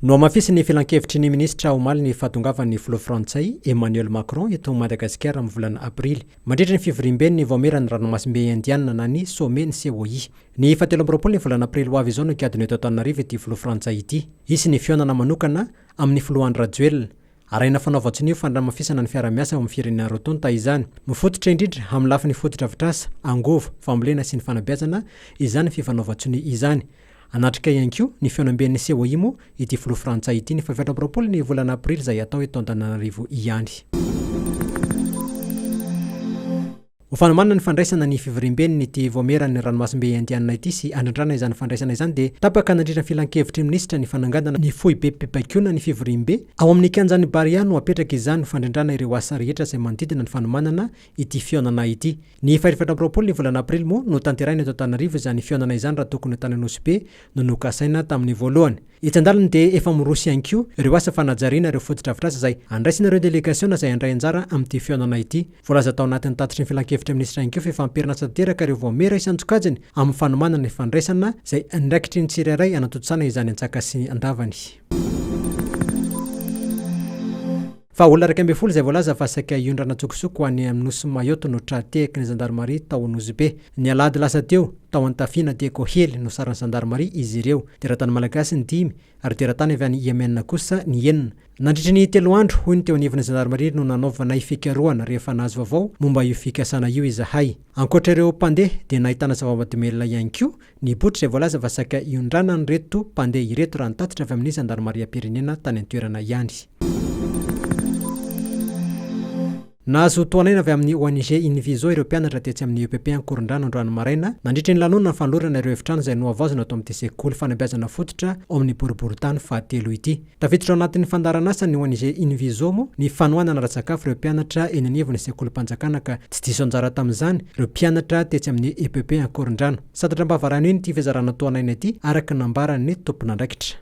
No amafisiny filan-kevitry ny ministra omaly ny fahatongavan'i filoha Frantsay Emmanuel Macron eto Madagasikara amin'ny volana aprily mandritra ny fivoriam-beny ny Vaomieran'ny Ranomasimbe indianina na ny SOME ny COI. Ny 17 ny volana aprily ho avy izao no kiadiny eto Antananarivo ity filoha Frantsay ity. Izy ny fihaonana manokana amin'ny filohan'ny rajoelina. Araina fanaovatsin'io fandramafisana ny fiaraha-miasa amin'ny firenena rotonta izany. Mifototra indrindra amin'ny lafiny fototra avitrasa, angovo, fambolena sy ny fanabeazana izany fifanaovatsiny izany. Anatrika ihany koa ny fihaonam-ben'ny COI mo ity filoha Frantsay ity ny 17 ny volana aprily izay atao eto Antananarivo ihany. Ho fanomanana ny fandraisana ny fivoriam-beny ity Vaomieran'ny Ranomasimbe indianina ity sy handrindrana izany fandraisana izany dia tapaka nandritra filan-kevitry ministra ny fananganana ny foibem-pibaikonana ny fivoriam-be ao amin'ny kianjan'ny Baria no apetraka izany fandrindrana ireo asa rehetra izay manodidina ny fanomanana ity fihaonana ity. Ny 17 ny volana aprily mo no tanterahina eto Antananarivo izany fihaonana izany raha tokony tany NOSY BE no nokasaina tamin'ny voalohany. Itsandalany dia efa mirosy ihany koa ireo asa fanajariana ireo fototra avitrasa izay andraisina ireo delegaciona izay handray anjara amin'ity fihaonana ity. Voalaza tao anatin'ny tatitry ny filan-kevitry ministra ihany koa fifamperina tanteraka ireo Vaomera isan-tsokajiny amin'ny fanomanana ny fandraisana izay andraikitry ny tsirairay anatotsana izany an-tsaka sy andavany. Fa olona 12 izay voalaza fa saika ihondrana an-tsokosoko ho any amin'ny nosy mayoto no tra-tehaky ny zandarimariam tao NOSY BE. Ny alahady lasa teo tao an-tafiana dia kohely no saran'ny zandarimariam izy ireo. Teratany malagasy ny 5 ary teratany avy any Yemen kosa ny 9. Nandritra ny 3 andro hoy ny teo anivon'ny zandarimariam no nanaovana fikarohana rehefa nahazo vaovao momba io fikasana io izahay. Ankoatra ireo mpandeha dia nahitana zava-mahadomelina ihany koa ny botra izay voalaza fa saika ihondrana ny reto mpandeha ireto raha nitatitra avy amin'ny zandarimariam-pirenena tany an-toerana ihany. Nahazo tohan'aina avy amin'ny ONG Inviso ireo mpianatra tetsy amin'ny EPP Ankorondrano androany maraina nandritra ny lanonana ny fanolorana ireo efitrano izay noavaozana atao amin'ity sekoly fanabeazana fototra ao amin'ny boriboritany fahatelo ity. Tafiditra ao anatin'ny fandaranasa ny ONG Inviso mo ny fanohanana ra-tsakafo ireo mpianatra eny anivon'ny sekolim-panjakana ka tsy diso anjara tamin'izany ireo mpianatra tetsy amin'ny EPP Ankorondrano. Satatra mbavarana iny ity fizarana tohan'aina ity araka nambaran'ny tompon'andraikitra.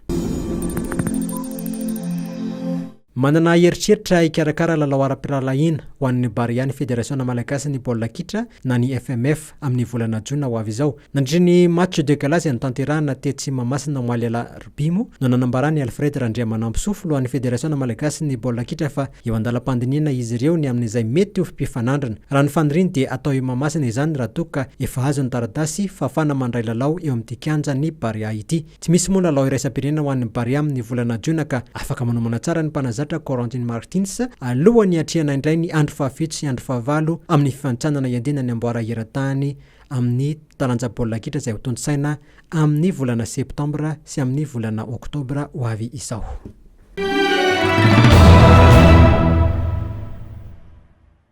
Manana heritreritra hikarakara lalao ara-pirahalahiana ho an'ny Barian'ny Federasion Malagasy ny baolina kitra na ny FMF amin'ny volana Jona ho avy izao. Nandritra ny match de gala izay notanterahana tetsy Mahamasina omaly alarobia no nanambarany Alfred Randriamanampisofo lohan'ny Federasion Malagasy ny baolina kitra fa eo andalam-pandiniana izy ireo ny amin'izay mety ho mpifanandrana. Raha ny faniriany dia atao eo Mahamasina izany raha toka efa azo ny taratasy fafana mandray lalao eo amin'ny kianjan'ny Baria ity. Tsy misy moa lalao iraisam-pirenena ho an'ny Baria amin'ny volana Jona ka afaka manomana tsara ny mpanazatra Corentin Martins alohan'ny atrehana indray ny andro fahafito sy andro fahavalo amin'ny fifanitsanana iandena ny amboara eran-tany amin'ny talanja baolina kitra izay ho tondrosaina amin'ny volana septambra sy amin'ny volana oktobra ho avy izao.